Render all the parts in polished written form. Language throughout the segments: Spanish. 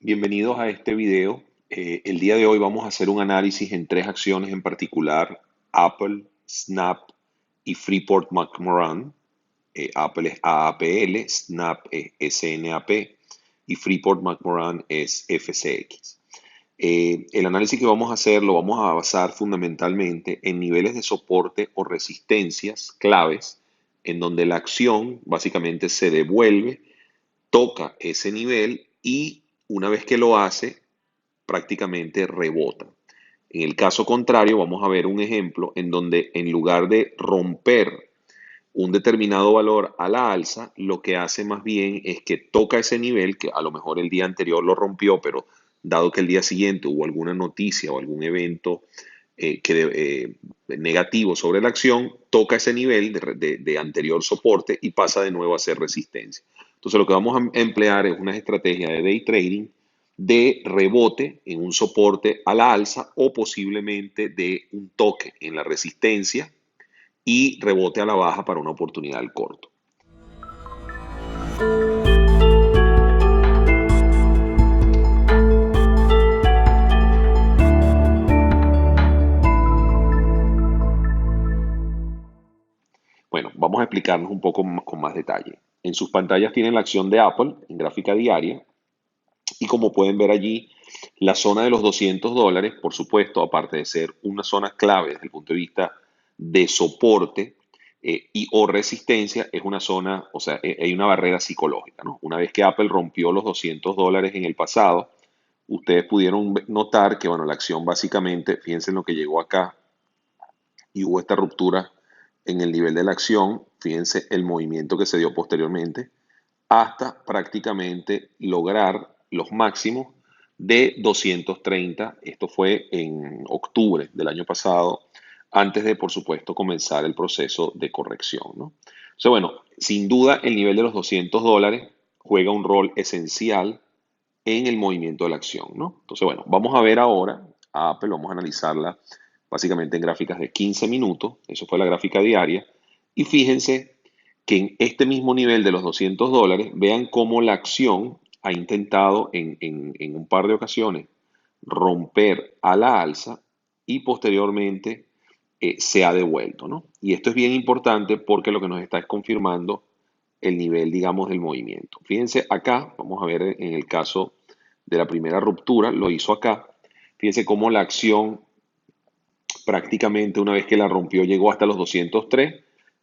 Bienvenidos a este video. El día de hoy vamos a hacer un análisis en tres acciones en particular: Apple, Snap y Freeport-McMoRan. Apple es AAPL, Snap es SNAP y Freeport-McMoRan es FCX. El análisis que vamos a hacer lo vamos a basar fundamentalmente en niveles de soporte o resistencias claves, en donde la acción básicamente se devuelve, toca ese nivel y una vez que lo hace, prácticamente rebota. En el caso contrario, vamos a ver un ejemplo en donde en lugar de romper un determinado valor a la alza, lo que hace más bien es que toca ese nivel, que a lo mejor el día anterior lo rompió, pero dado que el día siguiente hubo alguna noticia o algún evento negativo sobre la acción, toca ese nivel de anterior soporte y pasa de nuevo a ser resistencia. Entonces lo que vamos a emplear es una estrategia de day trading de rebote en un soporte a la alza o posiblemente de un toque en la resistencia y rebote a la baja para una oportunidad al corto. Bueno, vamos a explicarnos un poco con más detalle. En sus pantallas tienen la acción de Apple en gráfica diaria y como pueden ver allí, la zona de los $200, por supuesto, aparte de ser una zona clave desde el punto de vista de soporte y o resistencia, es una zona, o sea, hay una barrera psicológica, ¿no? Una vez que Apple rompió los $200 en el pasado, ustedes pudieron notar que, bueno, la acción básicamente, fíjense en lo que llegó acá y hubo esta ruptura en el nivel de la acción, fíjense el movimiento que se dio posteriormente, hasta prácticamente lograr los máximos de 230. Esto fue en octubre del año pasado, antes de, por supuesto, comenzar el proceso de corrección, ¿no? O sea, bueno, sin duda el nivel de los $200 juega un rol esencial en el movimiento de la acción, ¿no? Entonces, bueno, vamos a ver ahora a Apple, vamos a analizarla básicamente en gráficas de 15 minutos, eso fue la gráfica diaria, y fíjense que en este mismo nivel de los $200, vean cómo la acción ha intentado en un par de ocasiones romper a la alza y posteriormente se ha devuelto, ¿no? Y esto es bien importante porque lo que nos está es confirmando el nivel, digamos, del movimiento. Fíjense acá, vamos a ver en el caso de la primera ruptura, lo hizo acá. Fíjense cómo la acción prácticamente una vez que la rompió llegó hasta los 203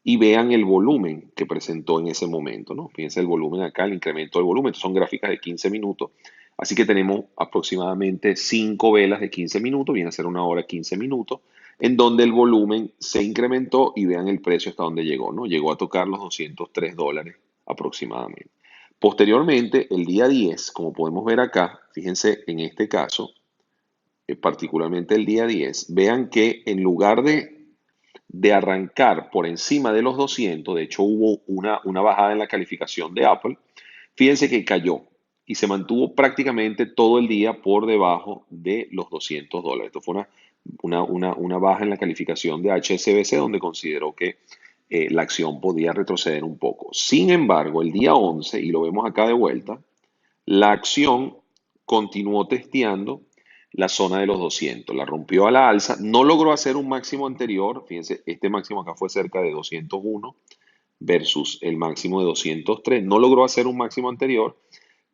y vean el volumen que presentó en ese momento, ¿no? Fíjense el volumen acá, el incremento del volumen, son gráficas de 15 minutos, así que tenemos aproximadamente 5 velas de 15 minutos, viene a ser una hora 15 minutos, en donde el volumen se incrementó y vean el precio hasta donde llegó, ¿no? Llegó a tocar los $203 aproximadamente. Posteriormente, el día 10, como podemos ver acá, fíjense en este caso, particularmente el día 10, vean que en lugar de arrancar por encima de los 200, de hecho hubo una bajada en la calificación de Apple, fíjense que cayó y se mantuvo prácticamente todo el día por debajo de los $200. Esto fue una baja en la calificación de HSBC donde consideró que la acción podía retroceder un poco. Sin embargo, el día 11, y lo vemos acá de vuelta, la acción continuó testeando la zona de los 200, la rompió a la alza, no logró hacer un máximo anterior, fíjense, este máximo acá fue cerca de 201 versus el máximo de 203, no logró hacer un máximo anterior,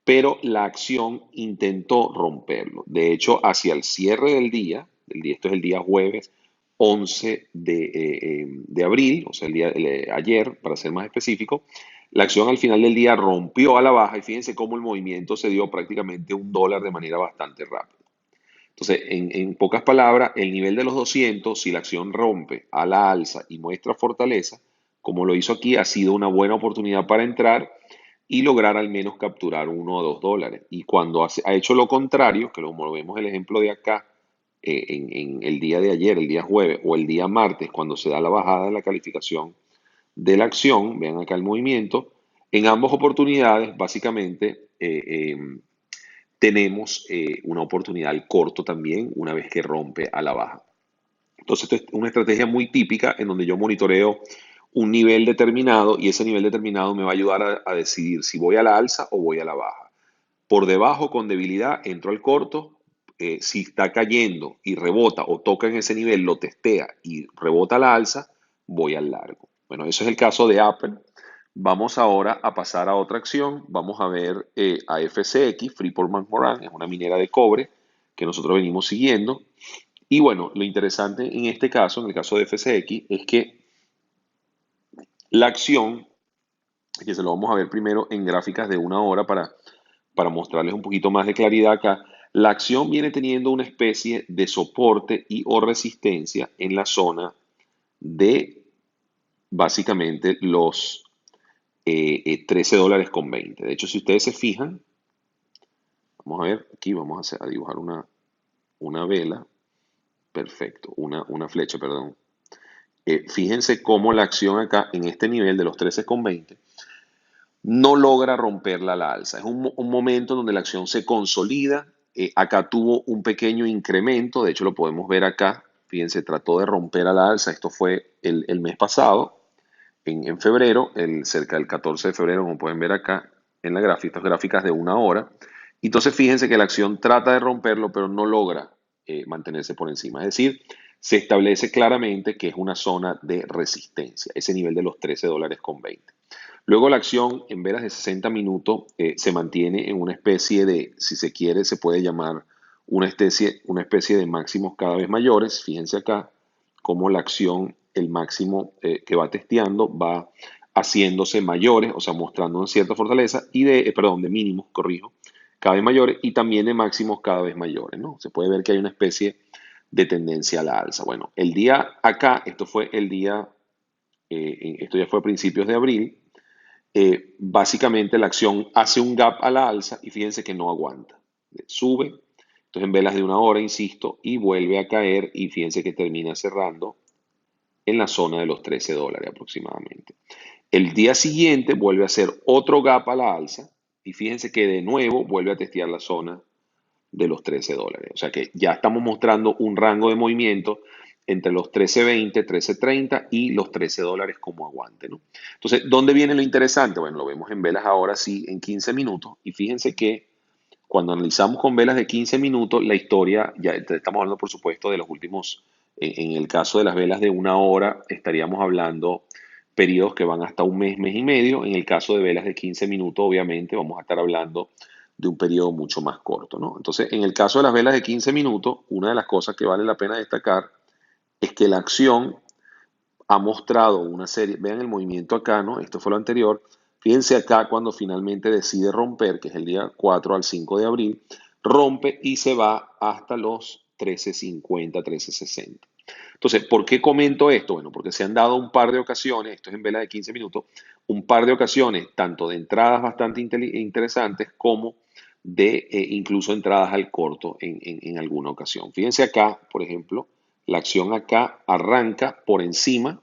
pero la acción intentó romperlo. De hecho, hacia el cierre del día, esto es el día jueves 11 de abril, o sea, ayer, para ser más específico, la acción al final del día rompió a la baja y fíjense cómo el movimiento se dio prácticamente $1 de manera bastante rápida. Entonces, en pocas palabras, el nivel de los 200, si la acción rompe a la alza y muestra fortaleza, como lo hizo aquí, ha sido una buena oportunidad para entrar y lograr al menos capturar $1 o $2. Y cuando ha hecho lo contrario, que como lo vemos el ejemplo de acá, en el día de ayer, el día jueves o el día martes, cuando se da la bajada en la calificación de la acción, vean acá el movimiento, en ambas oportunidades básicamente tenemos una oportunidad al corto también una vez que rompe a la baja. Entonces, esto es una estrategia muy típica en donde yo monitoreo un nivel determinado y ese nivel determinado me va a ayudar a decidir si voy a la alza o voy a la baja. Por debajo con debilidad entro al corto. Si está cayendo y rebota o toca en ese nivel, lo testea y rebota a la alza, voy al largo. Bueno, eso es el caso de Apple. Vamos ahora a pasar a otra acción. Vamos a ver a FCX, Freeport-McMoRan, es una minera de cobre que nosotros venimos siguiendo. Y bueno, lo interesante en este caso, en el caso de FCX, es que la acción, que se lo vamos a ver primero en gráficas de una hora para mostrarles un poquito más de claridad acá, la acción viene teniendo una especie de soporte y o resistencia en la zona de básicamente los 13 dólares con 20. De hecho, si ustedes se fijan, vamos a ver, aquí vamos a dibujar una vela, perfecto, una flecha, perdón. Fíjense cómo la acción acá en este nivel de los 13,20 no logra romperla a la alza. Es un momento donde la acción se consolida. Acá tuvo un pequeño incremento, de hecho lo podemos ver acá. Fíjense, trató de romper a la alza. Esto fue el mes pasado, en febrero, cerca del 14 de febrero, como pueden ver acá en la gráfica, estas gráficas de una hora. Entonces fíjense que la acción trata de romperlo, pero no logra mantenerse por encima. Es decir, se establece claramente que es una zona de resistencia, ese nivel de los 13 dólares con 20. Luego la acción en velas de 60 minutos se mantiene en una especie de, si se quiere, se puede llamar una especie de máximos cada vez mayores. Fíjense acá cómo la acción, el máximo que va testeando, va haciéndose mayores, o sea, mostrando una cierta fortaleza, y de mínimos, corrijo, cada vez mayores, y también de máximos cada vez mayores, ¿no? Se puede ver que hay una especie de tendencia a la alza. Bueno, el día acá, esto ya fue a principios de abril. Básicamente la acción hace un gap a la alza y fíjense que no aguanta. Sube, entonces en velas de una hora, insisto, y vuelve a caer y fíjense que termina cerrando en la zona de los 13 dólares aproximadamente. El día siguiente vuelve a hacer otro gap a la alza y fíjense que de nuevo vuelve a testear la zona de los 13 dólares. O sea que ya estamos mostrando un rango de movimiento entre los 13.20, 13.30 y los 13 dólares como aguante, ¿no? Entonces, ¿dónde viene lo interesante? Bueno, lo vemos en velas ahora sí en 15 minutos y fíjense que cuando analizamos con velas de 15 minutos, la historia, ya estamos hablando por supuesto de los últimos, en el caso de las velas de una hora, estaríamos hablando periodos que van hasta un mes, mes y medio. En el caso de velas de 15 minutos, obviamente, vamos a estar hablando de un periodo mucho más corto, ¿no? Entonces, en el caso de las velas de 15 minutos, una de las cosas que vale la pena destacar es que la acción ha mostrado una serie, vean el movimiento acá, ¿no? Esto fue lo anterior. Fíjense acá cuando finalmente decide romper, que es el día 4 al 5 de abril, rompe y se va hasta los 13.50, 13.60. Entonces, ¿por qué comento esto? Bueno, porque se han dado un par de ocasiones, esto es en vela de 15 minutos, un par de ocasiones, tanto de entradas bastante interesantes como de incluso entradas al corto en alguna ocasión. Fíjense acá, por ejemplo, la acción acá arranca por encima,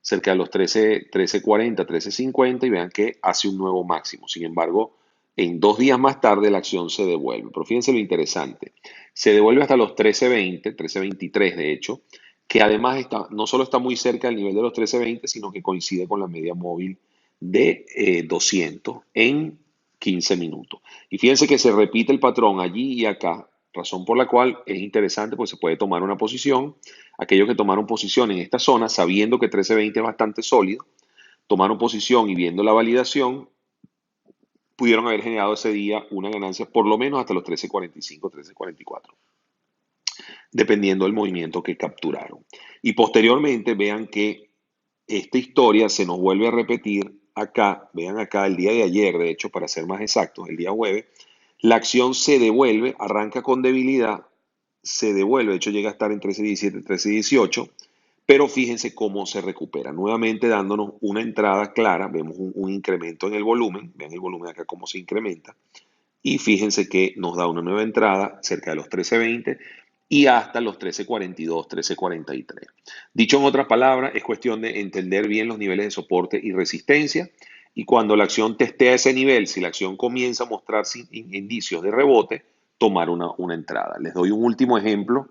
cerca de los 13.40, 13.50 y vean que hace un nuevo máximo. Sin embargo, en 2 días más tarde la acción se devuelve. Pero fíjense lo interesante. Se devuelve hasta los 13.20, 13.23 de hecho, que además no solo está muy cerca del nivel de los 13.20, sino que coincide con la media móvil de 200 en 15 minutos. Y fíjense que se repite el patrón allí y acá, razón por la cual es interesante, pues se puede tomar una posición. Aquellos que tomaron posición en esta zona, sabiendo que 13.20 es bastante sólido, tomaron posición y viendo la validación, pudieron haber generado ese día una ganancia por lo menos hasta los 13.45, 13.44, dependiendo del movimiento que capturaron. Y posteriormente vean que esta historia se nos vuelve a repetir acá, vean acá el día de ayer, de hecho, para ser más exactos, el día jueves, la acción se devuelve, arranca con debilidad, se devuelve, de hecho llega a estar en 13.17, 13.18, pero fíjense cómo se recupera, nuevamente dándonos una entrada clara, vemos un incremento en el volumen, vean el volumen acá cómo se incrementa, y fíjense que nos da una nueva entrada cerca de los 13.20 y hasta los 13.42, 13.43. Dicho en otras palabras, es cuestión de entender bien los niveles de soporte y resistencia y cuando la acción testea ese nivel, si la acción comienza a mostrar indicios de rebote, tomar una entrada. Les doy un último ejemplo,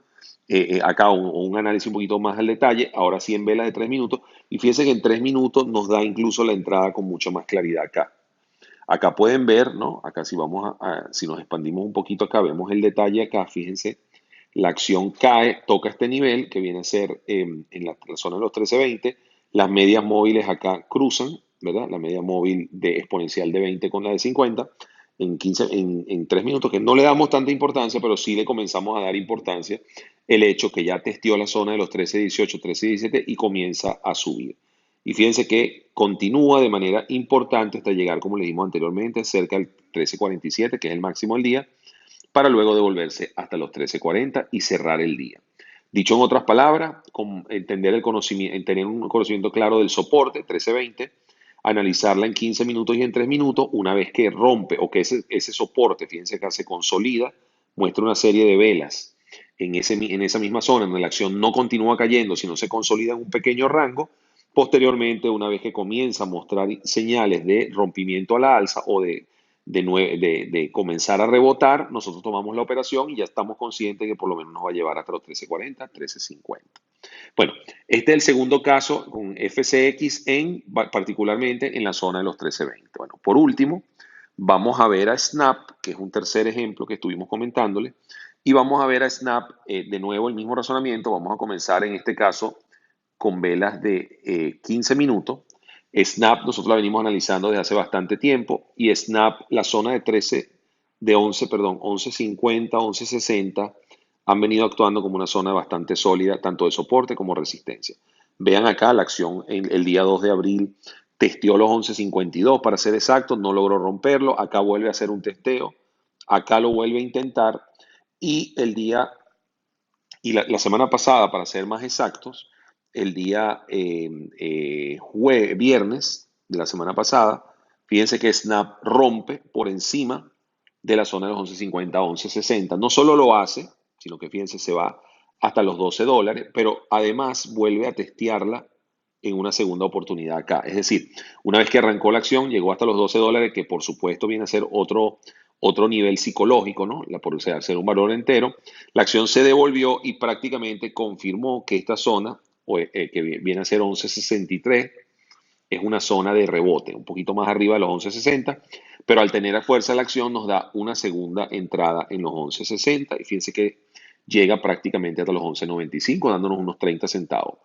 acá un análisis un poquito más al detalle, ahora sí en velas de 3 minutos, y fíjense que en 3 minutos nos da incluso la entrada con mucha más claridad acá. Acá pueden ver, ¿no? Acá si si nos expandimos un poquito acá, vemos el detalle acá, fíjense, la acción cae, toca este nivel que viene a ser en la zona de los 13.20. Las medias móviles acá cruzan, ¿verdad? La media móvil de exponencial de 20 con la de 50 en 3 minutos, que no le damos tanta importancia, pero sí le comenzamos a dar importancia el hecho que ya testeó la zona de los 13.18, 13.17 y comienza a subir. Y fíjense que continúa de manera importante hasta llegar, como le dijimos anteriormente, cerca del 13.47, que es el máximo del día, para luego devolverse hasta los 13.40 y cerrar el día. Dicho en otras palabras, entender el conocimiento, tener un conocimiento claro del soporte 13.20, analizarla en 15 minutos y en 3 minutos, una vez que rompe o que ese soporte, fíjense que se consolida, muestra una serie de velas en esa misma zona, donde la acción no continúa cayendo, sino se consolida en un pequeño rango. Posteriormente, una vez que comienza a mostrar señales de rompimiento a la alza o de comenzar a rebotar, nosotros tomamos la operación y ya estamos conscientes que por lo menos nos va a llevar hasta los 13.40, 13.50. Bueno, este es el segundo caso con FCX particularmente en la zona de los 13.20. Bueno, por último, vamos a ver a Snap, que es un tercer ejemplo que estuvimos comentándole, y vamos a ver a Snap de nuevo el mismo razonamiento. Vamos a comenzar en este caso con velas de 15 minutos. Snap nosotros la venimos analizando desde hace bastante tiempo y Snap, la zona de 11.50, 11.60 han venido actuando como una zona bastante sólida, tanto de soporte como resistencia. Vean acá la acción el día 2 de abril testeó los 11.52 para ser exacto, no logró romperlo, acá vuelve a hacer un testeo, acá lo vuelve a intentar y la semana pasada, para ser más exactos, el día viernes de la semana pasada, fíjense que Snap rompe por encima de la zona de los 11.50 a 11.60. No solo lo hace, sino que fíjense, se va hasta los $12, pero además vuelve a testearla en una segunda oportunidad acá. Es decir, una vez que arrancó la acción, llegó hasta los $12, que por supuesto viene a ser otro nivel psicológico, ¿no? Por ser un valor entero. La acción se devolvió y prácticamente confirmó que esta zona, que viene a ser 11.63, es una zona de rebote, un poquito más arriba de los 11.60, pero al tener a fuerza la acción nos da una segunda entrada en los 11.60 y fíjense que llega prácticamente hasta los 11.95, dándonos unos 30 centavos.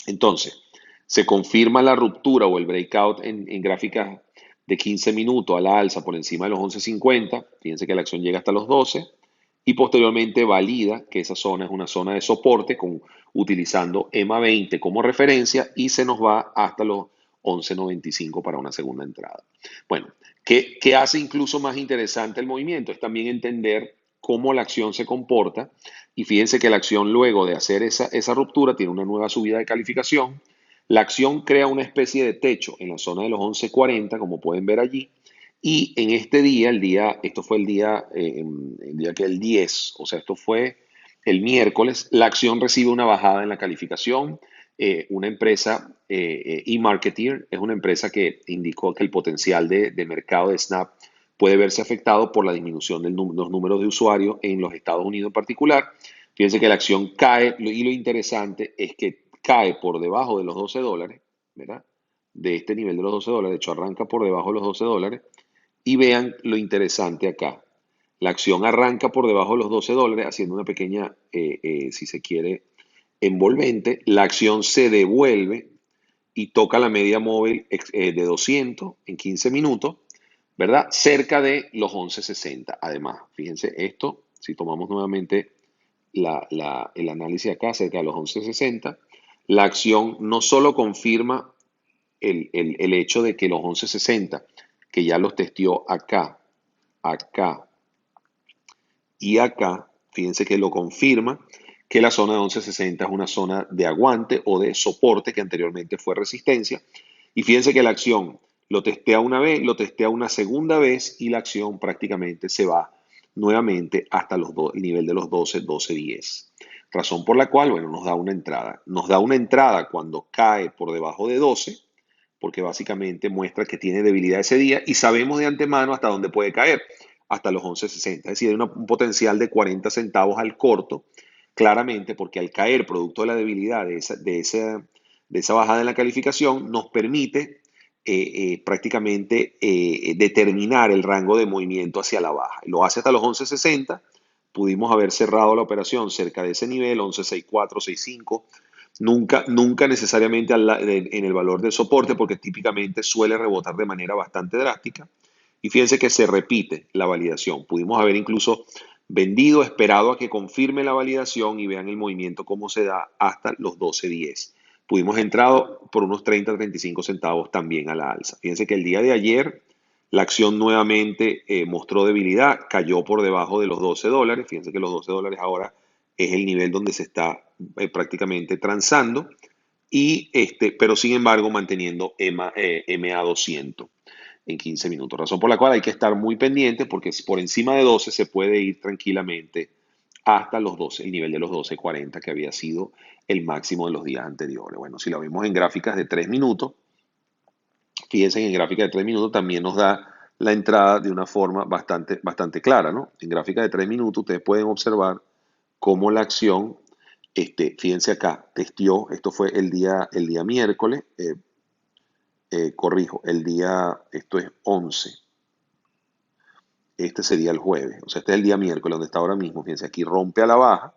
Entonces, se confirma la ruptura o el breakout en gráficas de 15 minutos a la alza por encima de los 11.50. Fíjense que la acción llega hasta los 12 y posteriormente valida que esa zona es una zona de soporte utilizando EMA 20 como referencia y se nos va hasta los 11.95 para una segunda entrada. Bueno, ¿qué hace incluso más interesante el movimiento? Es también entender cómo la acción se comporta y fíjense que la acción luego de hacer esa ruptura tiene una nueva subida de calificación. La acción crea una especie de techo en la zona de los 11.40, como pueden ver allí. Y en este día, esto fue el día que el 10, o sea, esto fue el miércoles, la acción recibe una bajada en la calificación. Una empresa, eMarketer, es una empresa que indicó que el potencial de mercado de Snap puede verse afectado por la disminución de los números de usuarios en los Estados Unidos en particular. Fíjense que la acción cae y lo interesante es que cae por debajo de los $12, ¿verdad? De este nivel de los $12, de hecho arranca por debajo de los $12 y vean lo interesante acá. La acción arranca por debajo de los $12 haciendo una pequeña, si se quiere, envolvente. La acción se devuelve y toca la media móvil de 200 en 15 minutos, ¿verdad? Cerca de los 11.60. Además, fíjense esto, si tomamos nuevamente el análisis acá, cerca de los 11.60, la acción no solo confirma el hecho de que los 11.60, que ya los testeó acá, acá y acá, fíjense que lo confirma que la zona de 11.60 es una zona de aguante o de soporte que anteriormente fue resistencia. Y fíjense que la acción lo testea una vez, lo testea una segunda vez y la acción prácticamente se va nuevamente hasta el nivel de los 12, 12.10. Razón por la cual, bueno, nos da una entrada. Nos da una entrada cuando cae por debajo de 12, porque básicamente muestra que tiene debilidad ese día y sabemos de antemano hasta dónde puede caer, hasta los 11.60. Es decir, hay un potencial de 40 centavos al corto, claramente porque al caer producto de la debilidad de esa bajada en la calificación nos permite prácticamente determinar el rango de movimiento hacia la baja. Lo hace hasta los 11.60. Pudimos haber cerrado la operación cerca de ese nivel, 11.64, 6.5. Nunca necesariamente en el valor del soporte, porque típicamente suele rebotar de manera bastante drástica. Y fíjense que se repite la validación. Pudimos haber incluso vendido, esperado a que confirme la validación y vean el movimiento cómo se da hasta los 12.10. Pudimos entrado por unos 30-35 centavos también a la alza. Fíjense que el día de ayer la acción nuevamente mostró debilidad, cayó por debajo de los 12 dólares. Fíjense que los 12 dólares ahora es el nivel donde se está prácticamente transando, pero sin embargo manteniendo MA200 en 15 minutos. Razón por la cual hay que estar muy pendiente, porque por encima de 12 se puede ir tranquilamente hasta los 12, el nivel de los 12.40 que había sido el máximo de los días anteriores. Bueno, si lo vemos en gráficas de 3 minutos, fíjense que en gráfica de 3 minutos también nos da la entrada de una forma bastante clara, ¿no? En gráfica de 3 minutos ustedes pueden observar cómo la acción, fíjense acá, testió, esto fue el día miércoles, corrijo, esto es 11, este sería el jueves, o sea, este es el día miércoles donde está ahora mismo, fíjense, aquí rompe a la baja,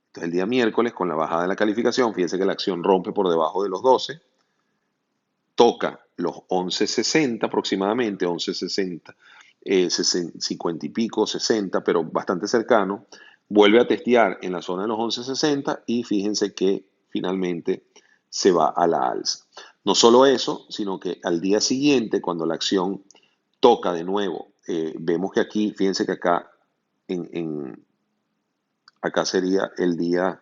esto es el día miércoles con la bajada de la calificación, fíjense que la acción rompe por debajo de los 12, toca los 11.60 aproximadamente, 11.60, 50 y pico, 60, pero bastante cercano, vuelve a testear en la zona de los 11.60 y fíjense que finalmente se va a la alza. No solo eso, sino que al día siguiente, cuando la acción toca de nuevo, vemos que aquí, fíjense que acá, acá sería el día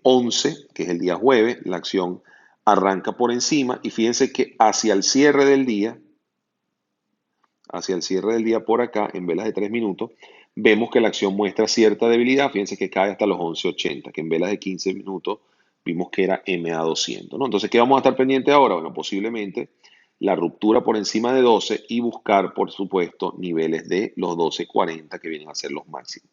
11, que es el día jueves, la acción arranca por encima y fíjense que hacia el cierre del día por acá, en velas de 3 minutos, vemos que la acción muestra cierta debilidad. Fíjense que cae hasta los 11.80, que en velas de 15 minutos vimos que era MA200, ¿no? Entonces, ¿qué vamos a estar pendiente ahora? Bueno, posiblemente la ruptura por encima de 12 y buscar, por supuesto, niveles de los 12.40 que vienen a ser los máximos.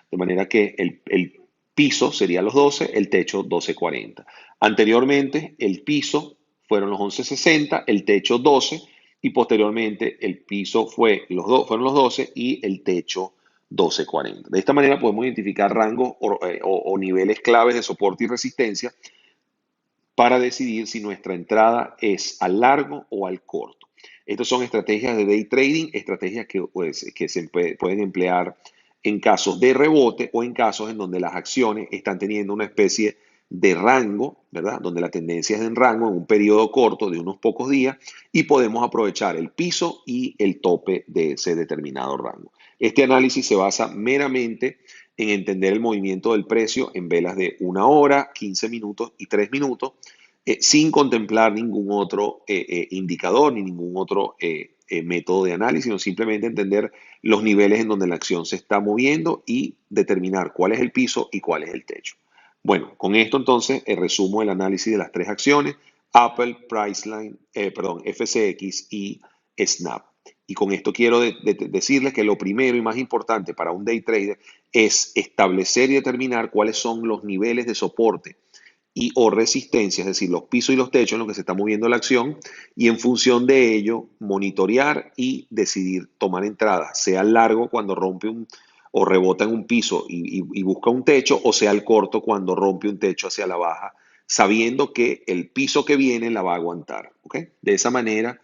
De manera que el piso sería los 12, el techo 12.40. Anteriormente, el piso fueron los 11.60, el techo 12 y posteriormente el piso fueron los 12 y el techo 12.40. De esta manera podemos identificar rangos o niveles claves de soporte y resistencia para decidir si nuestra entrada es al largo o al corto. Estas son estrategias de day trading, estrategias que se pueden emplear en casos de rebote o en casos en donde las acciones están teniendo una especie de rango, ¿verdad? Donde la tendencia es en rango en un periodo corto de unos pocos días y podemos aprovechar el piso y el tope de ese determinado rango. Este análisis se basa meramente en entender el movimiento del precio en velas de 1 hora, 15 minutos y 3 minutos, sin contemplar ningún otro indicador ni ningún otro método de análisis, sino simplemente entender los niveles en donde la acción se está moviendo y determinar cuál es el piso y cuál es el techo. Bueno, con esto entonces resumo el análisis de las tres acciones, Apple, Priceline, FCX y Snap. Y con esto quiero decirles que lo primero y más importante para un day trader es establecer y determinar cuáles son los niveles de soporte y o resistencia, es decir, los pisos y los techos en los que se está moviendo la acción, y en función de ello monitorear y decidir tomar entradas, sea el largo cuando rompe o rebota en un piso y busca un techo, o sea el corto cuando rompe un techo hacia la baja, sabiendo que el piso que viene la va a aguantar. ¿Okay? De esa manera,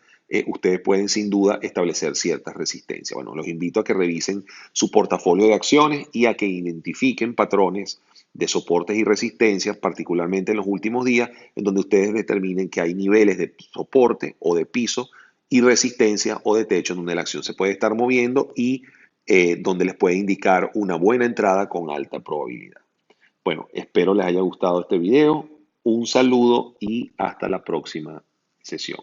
ustedes pueden sin duda establecer ciertas resistencias. Bueno, los invito a que revisen su portafolio de acciones y a que identifiquen patrones de soportes y resistencias, particularmente en los últimos días, en donde ustedes determinen que hay niveles de soporte o de piso y resistencia o de techo en donde la acción se puede estar moviendo y donde les puede indicar una buena entrada con alta probabilidad. Bueno, espero les haya gustado este video. Un saludo y hasta la próxima sesión.